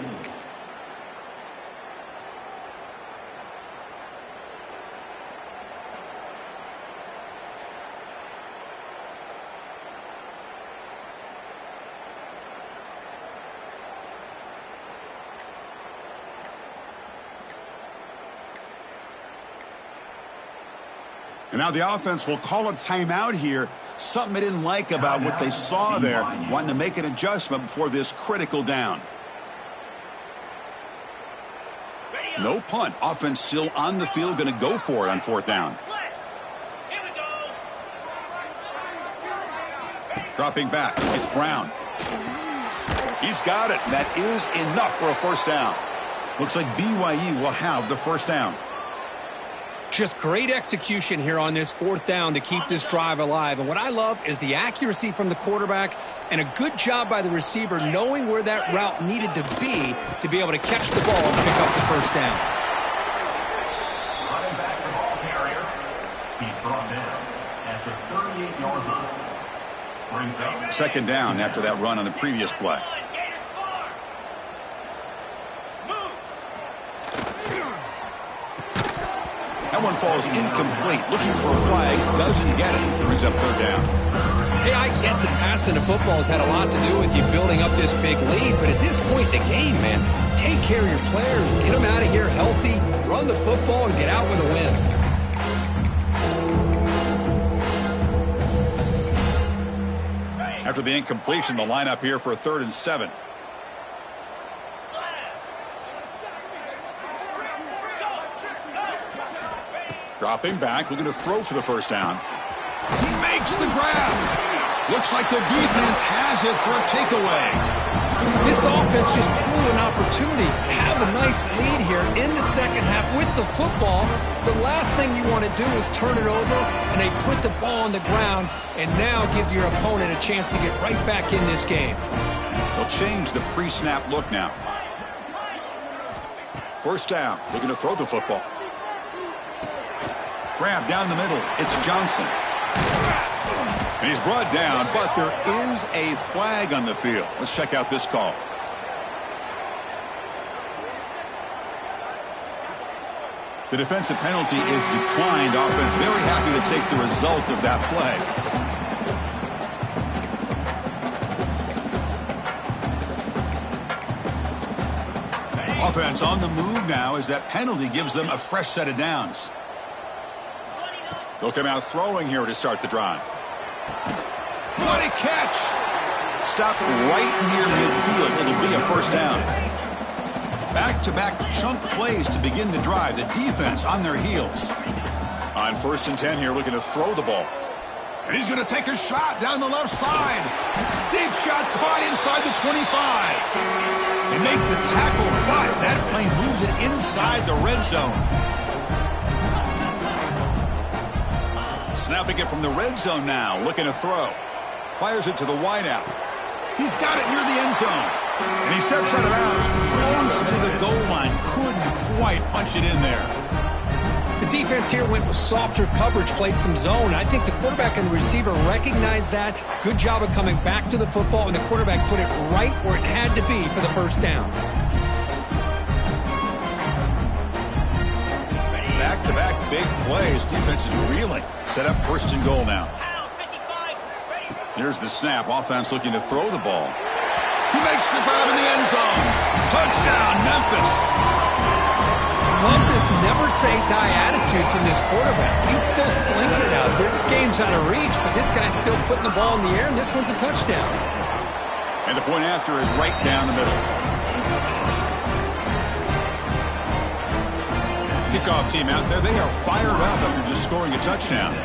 And now the offense will call a timeout here. Something they didn't like about what they saw there. Wanting to make an adjustment before this critical down. No punt. Offense still on the field. Going to go for it on fourth down. Dropping back. It's Brown. He's got it. That is enough for a first down. Looks like BYU will have the first down. Just great execution here on this fourth down to keep this drive alive. And what I love is the accuracy from the quarterback and a good job by the receiver knowing where that route needed to be able to catch the ball and pick up the first down. Running back the ball carrier. He's brought down after 38 yards on. Brings up Second down after that run on the previous play. That one falls incomplete. Looking for a flag. Doesn't get it. Brings up third down. Hey, I get that passing the football has had a lot to do with you building up this big lead, but at this point in the game, man, take care of your players. Get them out of here healthy, run the football, and get out with a win. After the incompletion, the lineup here for a 3rd and 7. Dropping back, looking to throw for the first down. He makes the grab. Looks like the defense has it for a takeaway. This offense just blew an opportunity. Have a nice lead here in the second half with the football. The last thing you want to do is turn it over, and they put the ball on the ground and now give your opponent a chance to get right back in this game. They'll change the pre-snap look now. First down, looking to throw the football. Grab down the middle. It's Johnson. And he's brought down, but there is a flag on the field. Let's check out this call. The defensive penalty is declined. Offense very happy to take the result of that play. Offense on the move now as that penalty gives them a fresh set of downs. They'll come out throwing here to start the drive. What a catch! Stop right near midfield. It'll be a first down. Back-to-back chunk plays to begin the drive. The defense on their heels. On 1st and 10 here, looking to throw the ball. And he's going to take a shot down the left side. Deep shot caught inside the 25. They make the tackle, but that plane moves it inside the red zone. Snapping it from the red zone now, looking to throw. Fires it to the wideout. He's got it near the end zone. And he steps out of bounds, close to the goal line. Couldn't quite punch it in there. The defense here went with softer coverage, played some zone. I think the quarterback and the receiver recognized that. Good job of coming back to the football, and the quarterback put it right where it had to be for the first down. Back-to-back big plays. Defense is reeling. Set up 1st and goal now. Here's the snap. Offense looking to throw the ball. He makes the grab in the end zone. Touchdown, Memphis. Love this never say die attitude from this quarterback. He's still slinging it out there. This game's out of reach, but this guy's still putting the ball in the air, and this one's a touchdown. And the point after is right down the middle. Kickoff team out there. They are fired up after just scoring a touchdown.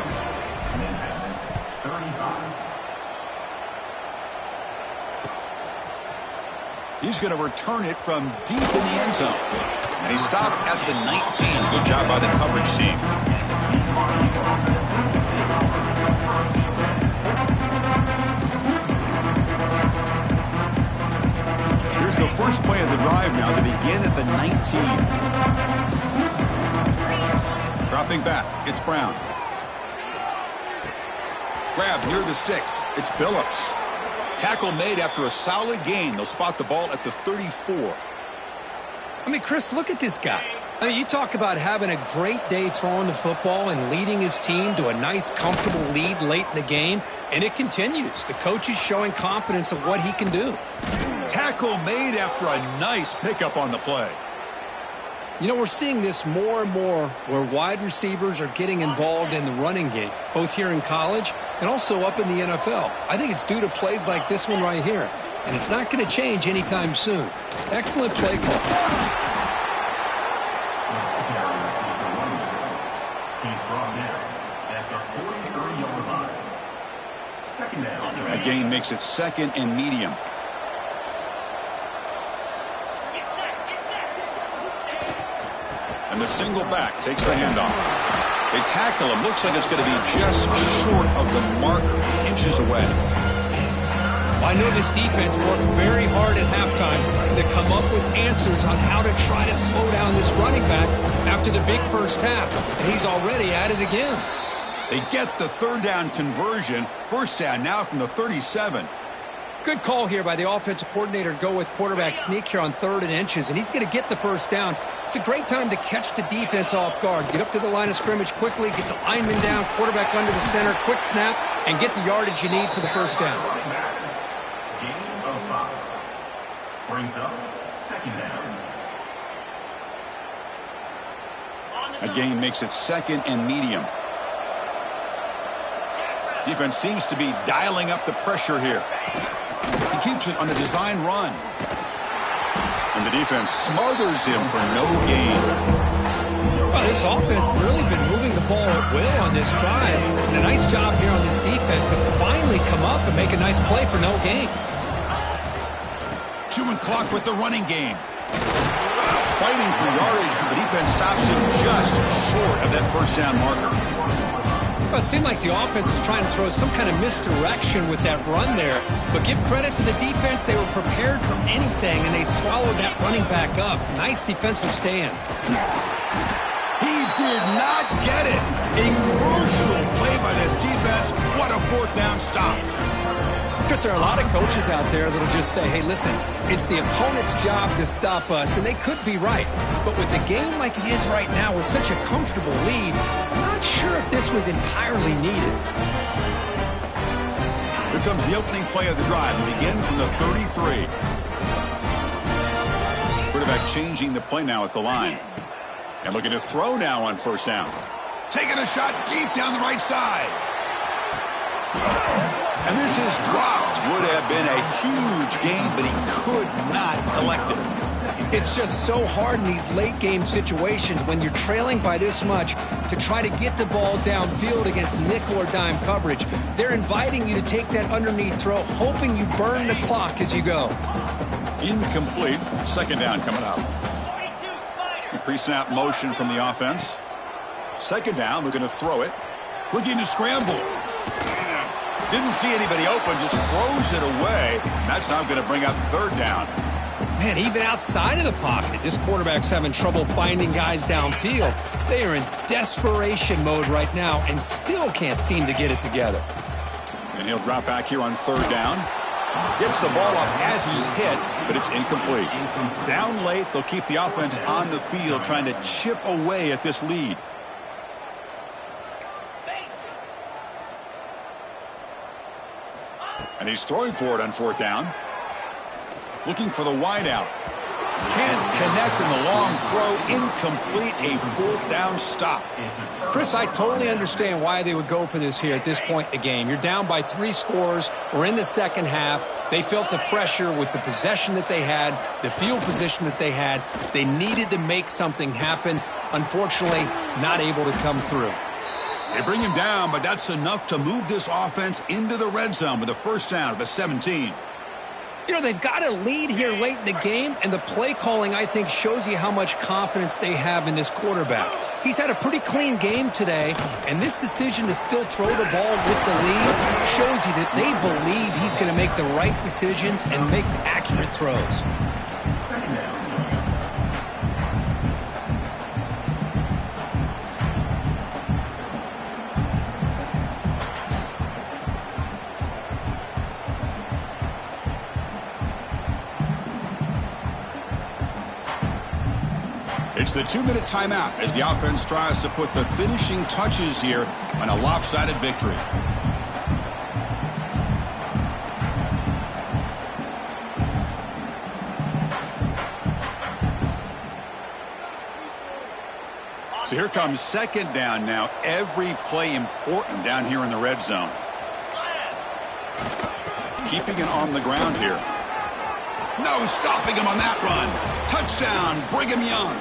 He's going to return it from deep in the end zone. And he stopped at the 19. Good job by the coverage team. Here's the first play of the drive now. They begin at the 19. Dropping back. It's Brown. Grab near the sticks. It's Phillips. Tackle made after a solid gain. They'll spot the ball at the 34. I mean, Chris, look at this guy. I mean, you talk about having a great day throwing the football and leading his team to a nice, comfortable lead late in the game, and it continues. The coach is showing confidence of what he can do. Tackle made after a nice pickup on the play. You know, we're seeing this more and more where wide receivers are getting involved in the running game, both here in college and also up in the NFL. I think it's due to plays like this one right here, and it's not going to change anytime soon. Excellent play call. A gain makes it 2nd and medium. And the single back takes the handoff. They tackle him. Looks like it's going to be just short of the marker, inches away. I know this defense worked very hard at halftime to come up with answers on how to try to slow down this running back after the big first half. And he's already at it again. They get the 3rd down conversion. 1st down now from the 37. Good call here by the offensive coordinator to go with quarterback sneak here on 3rd and inches, and he's going to get the 1st down. It's a great time to catch the defense off guard. Get up to the line of scrimmage quickly, get the lineman down, quarterback under the center, quick snap, and get the yardage you need for the 1st down. Gain of 5. Brings up 2nd down. A gain makes it 2nd and medium. Defense seems to be dialing up the pressure here. He keeps it on a design run. And the defense smothers him for no gain. Well, this offense has really been moving the ball at will on this drive. And a nice job here on this defense to finally come up and make a nice play for no gain. Chewing clock with the running game. Fighting for yardage, but the defense stops him just short of that 1st down marker. Well, it seemed like the offense was trying to throw some kind of misdirection with that run there. But give credit to the defense. They were prepared for anything, and they swallowed that running back up. Nice defensive stand. He did not get it. A crucial play by this defense. What a 4th down stop. Because there are a lot of coaches out there that will just say, hey, listen, it's the opponent's job to stop us, and they could be right. But with the game like it is right now with such a comfortable lead, I'm not sure if this was entirely needed. Here comes the opening play of the drive. It begins from the 33. Quarterback changing the play now at the line. And looking to throw now on 1st down. Taking a shot deep down the right side. And this is dropped. Would have been a huge gain, but he could not collect it. It's just so hard in these late game situations when you're trailing by this much to try to get the ball downfield against nickel or dime coverage. They're inviting you to take that underneath throw, hoping you burn the clock as you go. Incomplete. 2nd down coming up. Pre-snap motion from the offense. 2nd down, looking to throw it. Looking to scramble. Didn't see anybody open, just throws it away. That's now going to bring up 3rd down. Man, even outside of the pocket, this quarterback's having trouble finding guys downfield. They are in desperation mode right now and still can't seem to get it together. And he'll drop back here on 3rd down. Gets the ball up as he's hit, but it's incomplete. Down late, they'll keep the offense on the field trying to chip away at this lead. And he's throwing for it on 4th down. Looking for the wideout. Can't connect in the long throw. Incomplete. A 4th down stop. Chris, I totally understand why they would go for this here at this point in the game. You're down by 3 scores. We're in the 2nd half. They felt the pressure with the possession that they had, the field position that they had. They needed to make something happen. Unfortunately, not able to come through. They bring him down, but that's enough to move this offense into the red zone with a 1st down at the 17. You know, they've got a lead here late in the game, and the play calling, I think, shows you how much confidence they have in this quarterback. He's had a pretty clean game today, and this decision to still throw the ball with the lead shows you that they believe he's going to make the right decisions and make accurate throws. It's the 2-minute timeout as the offense tries to put the finishing touches here on a lopsided victory. So here comes second down now. Every play important down here in the red zone. Keeping it on the ground here. No stopping him on that run. Touchdown, Brigham Young.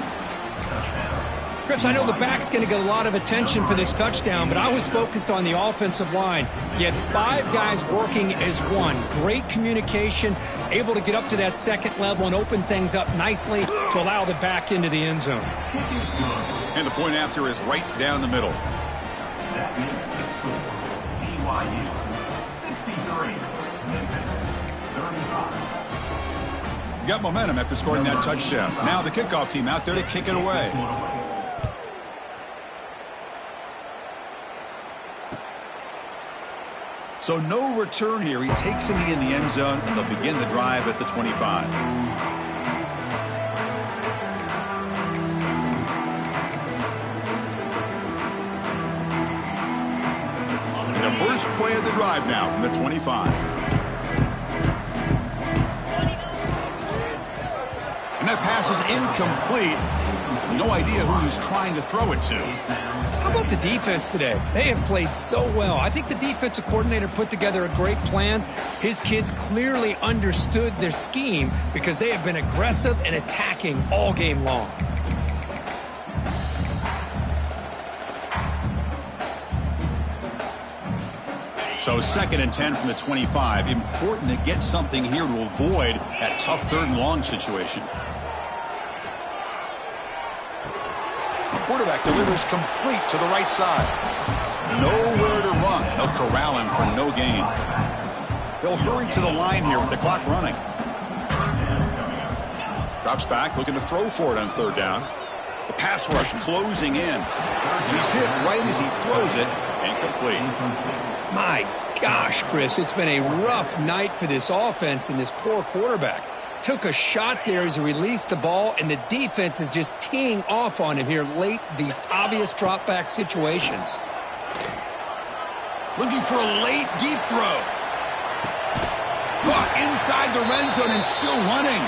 Chris, I know the back's going to get a lot of attention for this touchdown, but I was focused on the offensive line. You had 5 guys working as one. Great communication, able to get up to that second level and open things up nicely to allow the back into the end zone. And the point after is right down the middle. That makes the score BYU 63, Memphis 35. Got momentum after scoring that touchdown. Now the kickoff team out there to kick it away. So no return here. He takes it in the end zone, and they'll begin the drive at the 25. The first play of the drive now from the 25. And that pass is incomplete. No idea who he was trying to throw it to. How about the defense today? They have played so well. I think the defensive coordinator put together a great plan. His kids clearly understood their scheme because they have been aggressive and attacking all game long. So 2nd and 10 from the 25. Important to get something here to avoid that tough 3rd and long situation. The quarterback delivers complete to the right side. Nowhere to run. They'll corral him for no gain. They'll hurry to the line here with the clock running. Drops back, looking to throw for it on 3rd down. The pass rush closing in. He's hit right as he throws it. Incomplete. My gosh, Chris, it's been a rough night for this offense and this poor quarterback. Took a shot there as he released the ball, and the defense is just teeing off on him here late, these obvious drop-back situations. Looking for a late, deep throw. Caught inside the red zone and still running.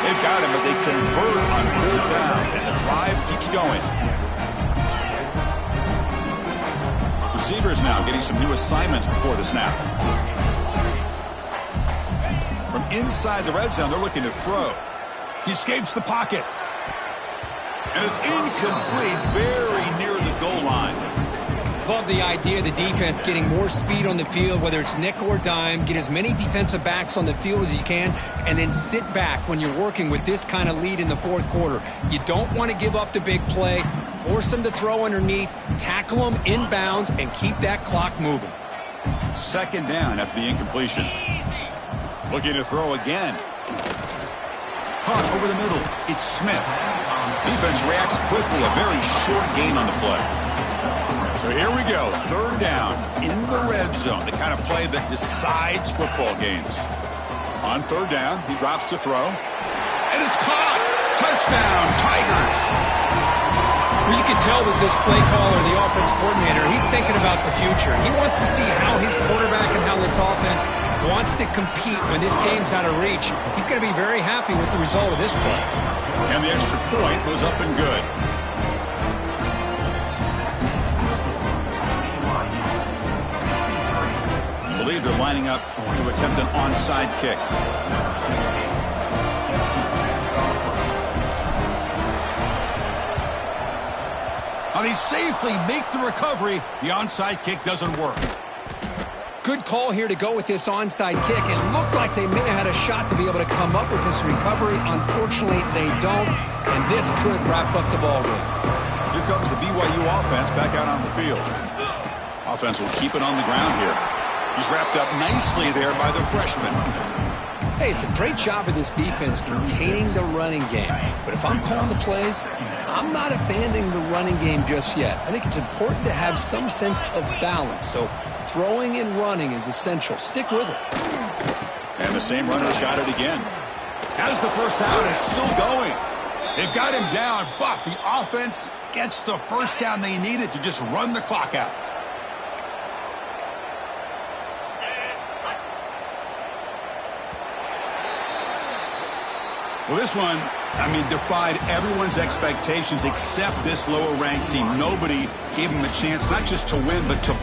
They've got him, but they convert on 4th down, and the drive keeps going. Receivers now getting some new assignments before the snap. From inside the red zone, they're looking to throw. He escapes the pocket. And it's incomplete, very near the goal line. Love the idea of the defense getting more speed on the field, whether it's nickel or dime. Get as many defensive backs on the field as you can, and then sit back when you're working with this kind of lead in the 4th quarter. You don't want to give up the big play. Force them to throw underneath, tackle them inbounds, and keep that clock moving. 2nd down after the incompletion. Looking to throw again. Caught over the middle. It's Smith. Defense reacts quickly. A very short gain on the play. So here we go. 3rd down in the red zone. The kind of play that decides football games. On 3rd down, he drops to throw. And it's caught. Touchdown, Tigers. Well, you can tell that this play caller, the offense coordinator, he's thinking about the future. He wants to see how his quarterback and how this offense wants to compete when this game's out of reach. He's going to be very happy with the result of this play. And the extra point goes up and good. I believe they're lining up to attempt an onside kick. Now they safely make the recovery. The onside kick doesn't work. Good call here to go with this onside kick. It looked like they may have had a shot to be able to come up with this recovery. Unfortunately, they don't, and this could wrap up the ball game. Here comes the BYU offense back out on the field. Offense will keep it on the ground here. He's wrapped up nicely there by the freshman. Hey, it's a great job of this defense containing the running game. But if I'm calling the plays, I'm not abandoning the running game just yet. I think it's important to have some sense of balance. So throwing and running is essential. Stick with it. And the same runner's got it again. Has the first out, is still going. They've got him down, but the offense gets the first down they needed to just run the clock out. Well, this one, defied everyone's expectations except this lower-ranked team. Nobody gave them a chance not just to win, but to...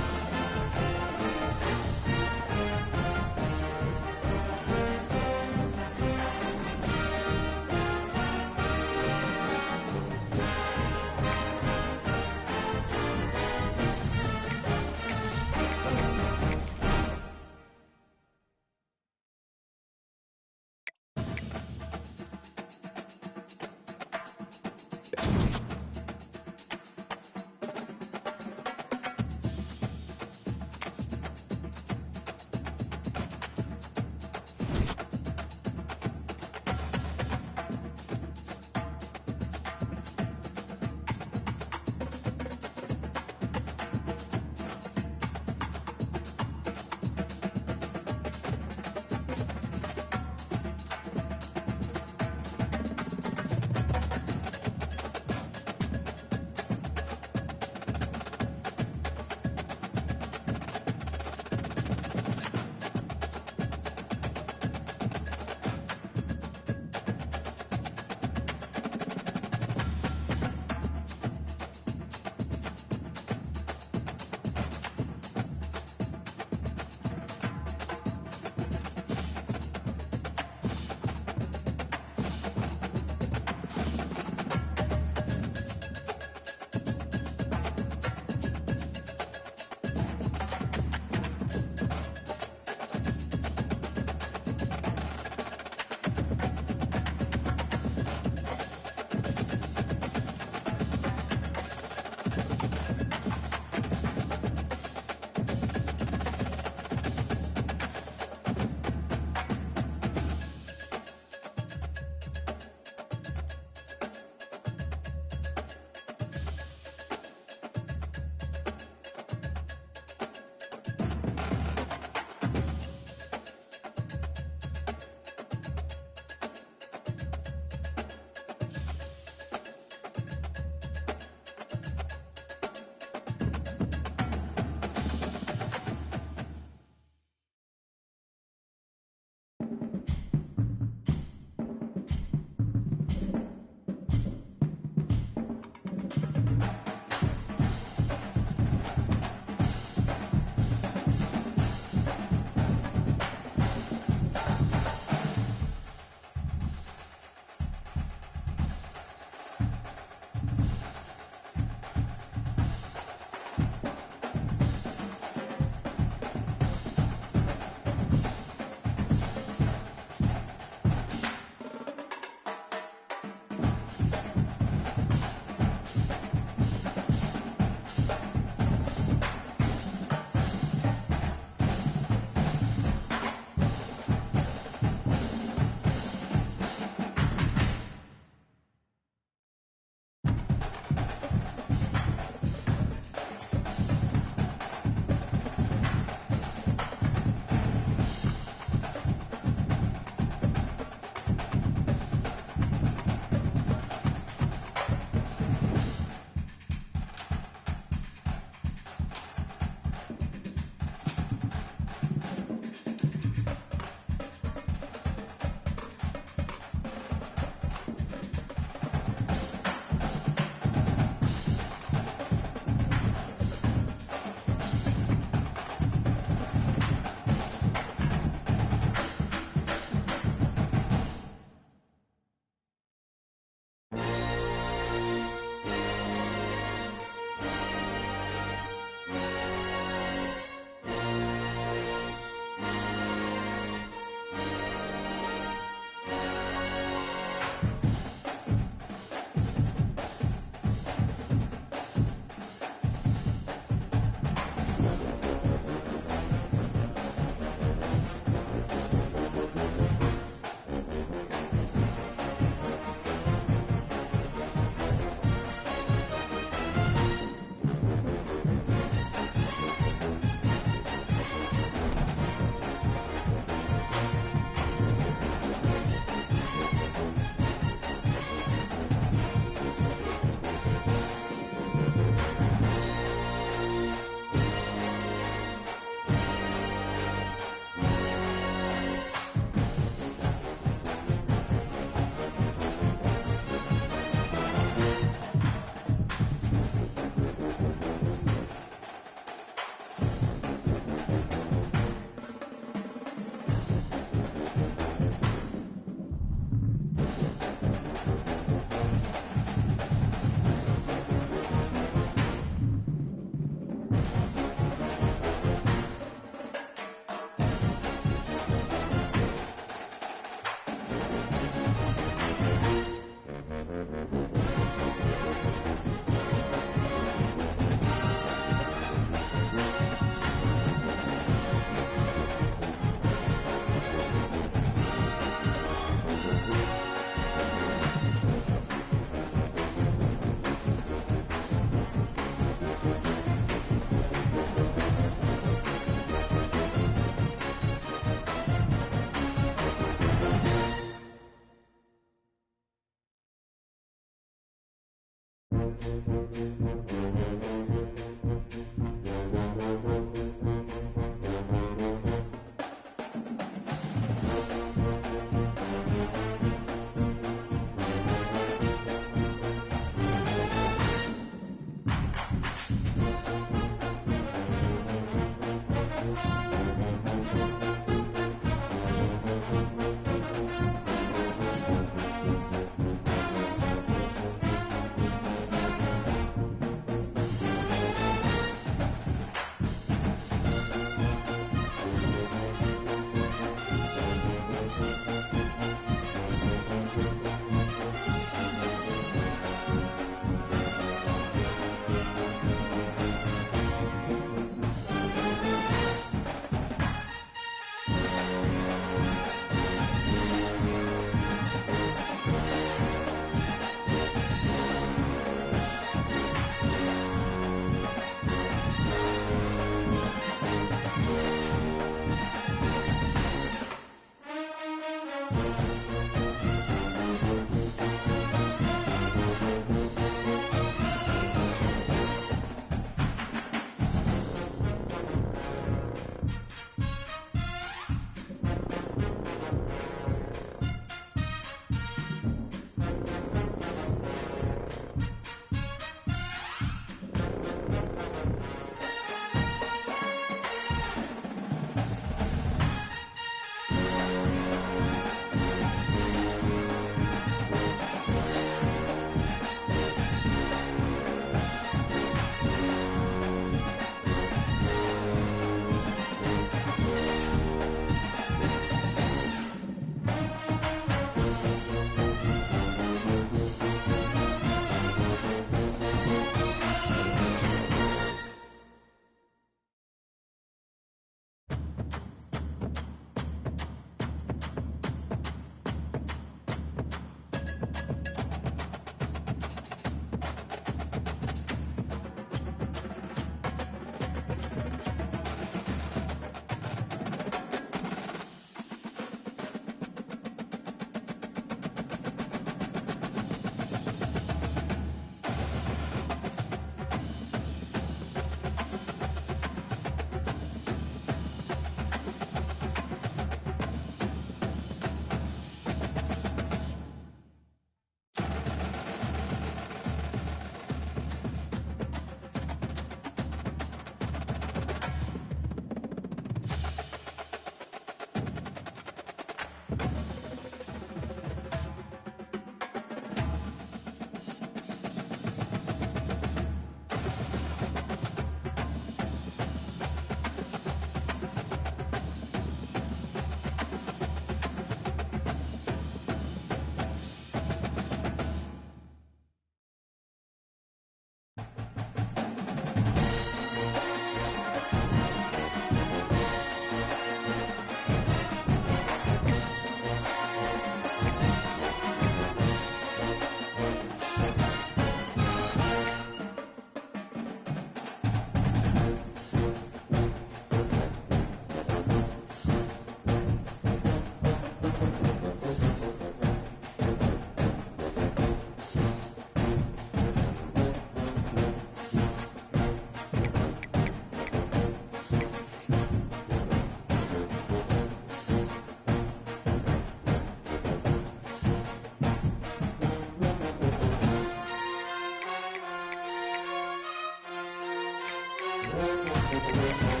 Thank you.